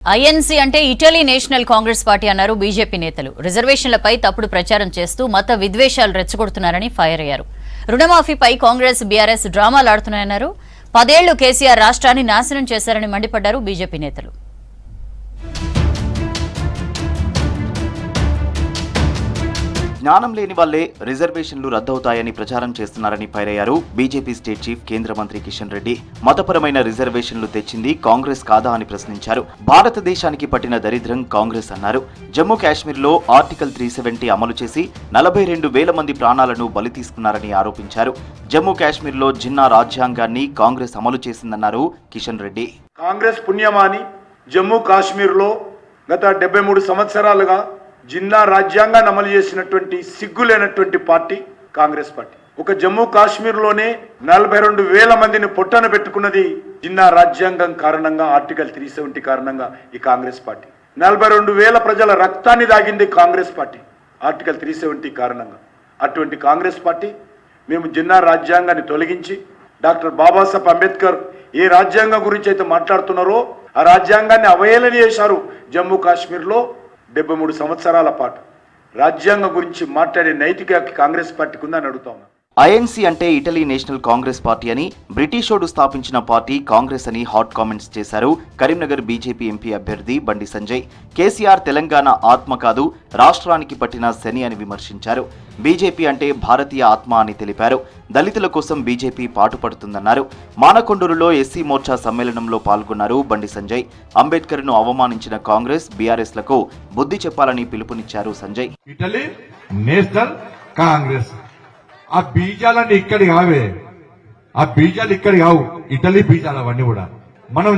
INC అంటే Italy national Congress party అన్నారు BJP నేతలు. రిజర్వేషన్లపై తప్పుడు ప్రచారం చేస్తూ మత విద్వేషాలు రెచ్చగొడుతున్నారని ఫైర్ అయ్యారు. రుణమాఫీపై కాంగ్రెస్ బీఆర్ఎస్ డ్రామాలాడుతున్నాయన్నారు. 10 ఏళ్లు కేసీఆర్ రాష్ట్రాన్ని నాశనం చేశారని మండిపడ్డారు బీజేపీ నేతలు. జ్ఞానం లేని వాళ్లే రిజర్వేషన్లు రద్దవుతాయని ప్రచారం చేస్తున్నారని ఫైర్ అయ్యారు బీజేపీ స్టేట్ చీఫ్ కేంద్ర మంత్రి కిషన్ రెడ్డి. మతపరమైన రిజర్వేషన్లు తెచ్చింది కాంగ్రెస్ కాదా అని ప్రశ్నించారు. భారతదేశానికి పట్టిన దరిద్రం కాంగ్రెస్ అన్నారు. జమ్మూ కాశ్మీర్లో ఆర్టికల్ 370 అమలు చేసి 42,000 మంది ప్రాణాలను బలి తీసుకున్నారని ఆరోపించారు. జమ్మూ కాశ్మీర్లో జిన్నా రాజ్యాంగాన్ని కాంగ్రెస్ అమలు చేసిందన్నారు కిషన్ రెడ్డి. కాంగ్రెస్ పుణ్యమాని జమ్మూ కాశ్మీర్లో గత 73 సంవత్సరాలుగా జిన్నా రాజ్యాంగాన్ని అమలు చేసినటువంటి సిగ్గులేనటువంటి పార్టీ కాంగ్రెస్ పార్టీ. ఒక జమ్మూ కాశ్మీర్లోనే 42,000 మందిని పొట్టన పెట్టుకున్నది జిన్నా రాజ్యాంగం కారణంగా, ఆర్టికల్ 370 కారణంగా ఈ కాంగ్రెస్ పార్టీ. 42,000 ప్రజల రక్తాన్ని దాగింది కాంగ్రెస్ పార్టీ ఆర్టికల్ 370 కారణంగా. అటువంటి కాంగ్రెస్ పార్టీ మేము జిన్నా రాజ్యాంగాన్ని తొలగించి డాక్టర్ బాబాసాహెబ్ అంబేద్కర్ ఏ రాజ్యాంగం గురించి అయితే మాట్లాడుతున్నారో ఆ రాజ్యాంగాన్ని అవహేళన చేశారు. జమ్మూ కాశ్మీర్లో 73 సంవత్సరాల పాటు రాజ్యాంగం గురించి మాట్లాడే నైతిక కాంగ్రెస్ పార్టీకి ఉందని అడుగుతా ఉన్నా. ఐఎన్సీ అంటే ఇటలీ నేషనల్ కాంగ్రెస్ పార్టీ అని, బ్రిటిషోడు స్థాపించిన పార్టీ కాంగ్రెస్ అని హాట్ కామెంట్స్ చేశారు కరీంనగర్ బీజేపీ ఎంపీ అభ్యర్థి బండి సంజయ్. కేసీఆర్ తెలంగాణ ఆత్మ కాదు, రాష్ట్రానికి పట్టిన శని అని విమర్శించారు. బీజేపీ అంటే భారతీయ ఆత్మ అని తెలిపారు. దళితుల కోసం బీజేపీ పాటుపడుతుందన్నారు. మానకొండూరులో ఎస్సీ మోర్చా సమ్మేళనంలో పాల్గొన్నారు బండి సంజయ్. అంబేద్కర్ను అవమానించిన కాంగ్రెస్ బీఆర్ఎస్లకు బుద్ధి చెప్పాలని పిలుపునిచ్చారు సంజయ్. ఇటలీ నేషనల్ కాంగ్రెస్ ఆ బీజాలన్నీ ఇక్కడి కావే, ఆ బీజాలు ఇక్కడి కావు, ఇటలీ బీజాలు అవన్నీ కూడా. మనం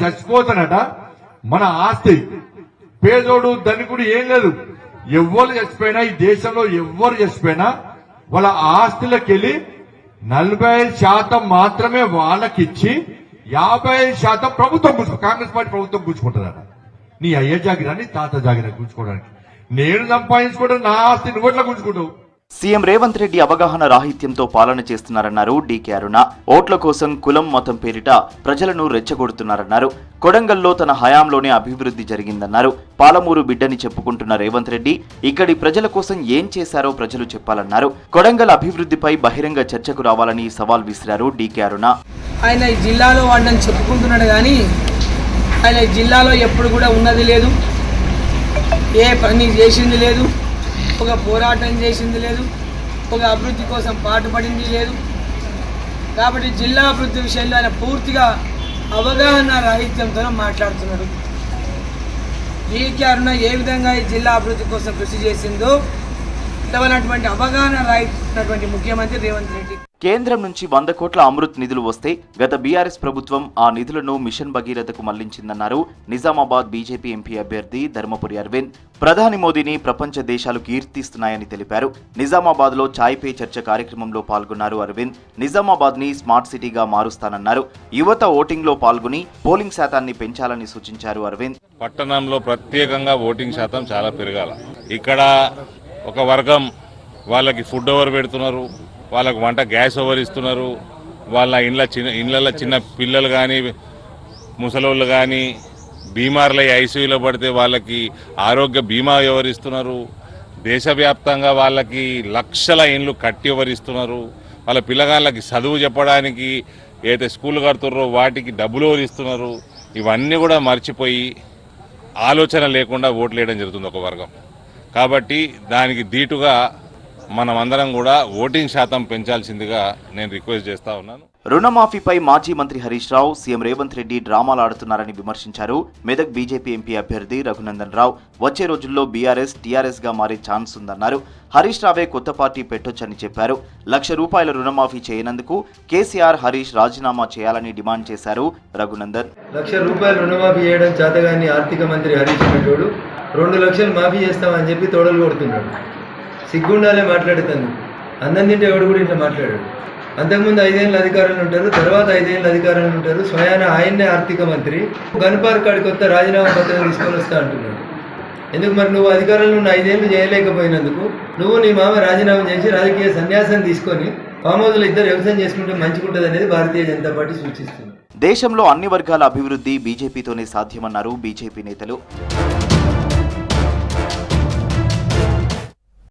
చచ్చిపోతానట మన ఆస్తి, పేదోడు ధనికుడు ఏం లేదు, ఎవ్వరు చచ్చిపోయినా ఈ దేశంలో ఎవ్వరు చచ్చిపోయినా వాళ్ళ ఆస్తులకెళ్ళి 45% మాత్రమే వాళ్ళకిచ్చి 55% ప్రభుత్వం కాంగ్రెస్ పార్టీ ప్రభుత్వం కూర్చుకుంటుందట. నీ అయ్య జాగిరాన్ని తాత జాగిరా కూర్చుకోవడానికి, నేను సంపాదించుకోవడం నా ఆస్తి నువ్వెట్లా కూర్చుకుంటావు? సీఎం రేవంత్ రెడ్డి అవగాహన రాహిత్యంతో పాలన చేస్తున్నారన్నారు డీకే అరుణ. ఓట్ల కోసం కులం మతం పేరిట ప్రజలను రెచ్చగొడుతున్నారన్నారు. కొడంగల్లో తన హయాంలోనే అభివృద్ధి జరిగిందన్నారు. పాలమూరు బిడ్డని చెప్పుకుంటున్న రేవంత్ రెడ్డి ఇక్కడి ప్రజల కోసం ఏం చేశారో ప్రజలు చెప్పాలన్నారు. కొడంగల్ అభివృద్ధిపై బహిరంగ చర్చకు రావాలని సవాల్ విసిరారు డీకే అరుణ. ఆయన ఈ జిల్లాలో వాడిని చెప్పుకుంటున్నాడు కానీ ఆయన ఈ జిల్లాలో ఎప్పుడు కూడా ఉన్నది లేదు, ఏ పని చేసింది లేదు, ఒక పోరాటం చేసింది లేదు, ఒక అభివృద్ధి కోసం పాటుపడింది లేదు. కాబట్టి జిల్లా అభివృద్ధి విషయంలో ఆయన పూర్తిగా అవగాహన రాహిత్యంతో మాట్లాడుతున్నాడు. డీకే అరుణ ఏ విధంగా ఈ జిల్లా అభివృద్ధి కోసం కృషి చేసిందో ఇటువంటి అవగాహన రాహిత్యమైనటువంటి ముఖ్యమంత్రి రేవంత్ రెడ్డి. కేంద్రం నుంచి 100 కోట్ల అమృత్ నిధులు వస్తే గత బీఆర్ఎస్ ప్రభుత్వం ఆ నిధులను మిషన్ భగీరథకు మళ్లించిందన్నారు నిజామాబాద్ బీజేపీ ఎంపీ అభ్యర్థి ధర్మపురి అరవింద్. ప్రధాని మోదీని ప్రపంచ దేశాలు కీర్తిస్తున్నాయని తెలిపారు. నిజామాబాద్ లో చాయ్ పే చర్చ కార్యక్రమంలో పాల్గొన్నారు అరవింద్. నిజామాబాద్ ని స్మార్ట్ సిటీగా మారుస్తానన్నారు. యువత ఓటింగ్ లో పాల్గొని పోలింగ్ శాతాన్ని పెంచాలని సూచించారు అరవింద్. పట్టణంలో ప్రత్యేకంగా ఓటింగ్ శాతం చాలా పెరగాల. ఇక్కడ ఒక వర్గం వాళ్ళకి ఫుడ్ ఓవర్ పెడుతున్నారు, వాళ్ళకు వంట గ్యాస్ ఓవర్ ఇస్తున్నారు, వాళ్ళ ఇళ్ళల్లో చిన్న పిల్లలు కానీ ముసలోళ్ళు కానీ బీమార్లై ఐసీయూలో పడితే వాళ్ళకి ఆరోగ్య బీమా ఎవరిస్తున్నారు. దేశవ్యాప్తంగా వాళ్ళకి లక్షల ఇండ్లు కట్టి ఎవరిస్తున్నారు. వాళ్ళ పిల్లగాళ్ళకి చదువు చెప్పడానికి ఏదైతే స్కూల్ కడుతున్నారో వాటికి డబ్బులు ఎవరిస్తున్నారు. ఇవన్నీ కూడా మర్చిపోయి ఆలోచన లేకుండా ఓట్లు వేయడం జరుగుతుంది ఒక వర్గం. కాబట్టి దానికి దీటుగా మనమందరం కూడా ఓటింగ్ శాతం పెంచాల్సిందిగా నేను రిక్వెస్ట్ చేస్తా ఉన్నాను. రుణమాఫీపై మాజీ మంత్రి హరీష్ రావు, సీఎం రేవంత్ రెడ్డి డ్రామాలాడుతున్నారని విమర్శించారు. మెదక్ బీజేపీ ఎంపీ అభ్యర్థి రఘునందన్ రావు. వచ్చే రోజుల్లో బీఆర్ఎస్ టీఆర్ఎస్ గా మారే ఛాన్స్ ఉందన్నారు. హరీష్ రావే కొత్త పార్టీ పెట్టొచ్చని చెప్పారు. ₹1,00,000 రుణమాఫీ చేయనందుకు కేసీఆర్, హరీష్ రాజీనామా చేయాలని డిమాండ్ చేశారు రఘునందన్. ₹1,00,000 రుణమాఫీ చేయడం చేతగాని ఆర్థిక మంత్రి హరీష్ పెట్టోడు 2 లక్షలు మాఫీ చేస్తామని చెప్పి తోడలు కొడుతున్నాడు. సిగ్గుండాలే మాట్లాడుతాను. అన్నం తింటే ఎవడు కూడా ఇట్లా మాట్లాడాడు. అంతకుముందు 5 ఏళ్ళ అధికారంలో ఉంటారు, తర్వాత 5 ఏళ్ళ అధికారంలో ఉంటారు. స్వయాన ఆయన్నే ఆర్థిక మంత్రి గన్పార్క్ కాడికి కొత్త రాజీనామా పత్రం తీసుకొని వస్తా అంటున్నాడు. ఎందుకు మరి నువ్వు అధికారంలో ఉన్న 5 ఏళ్ళు చేయలేకపోయినందుకు నువ్వు నీ మామ రాజీనామా చేసి రాజకీయ సన్యాసం తీసుకొని ఫామ్ హౌస్లో ఇద్దరు వ్యవసాయం చేసుకుంటే మంచిగుంటుంది అనేది భారతీయ జనతా పార్టీ సూచిస్తుంది. దేశంలో అన్ని వర్గాల అభివృద్ధి బీజేపీతోనే సాధ్యమన్నారు బీజేపీ నేతలు.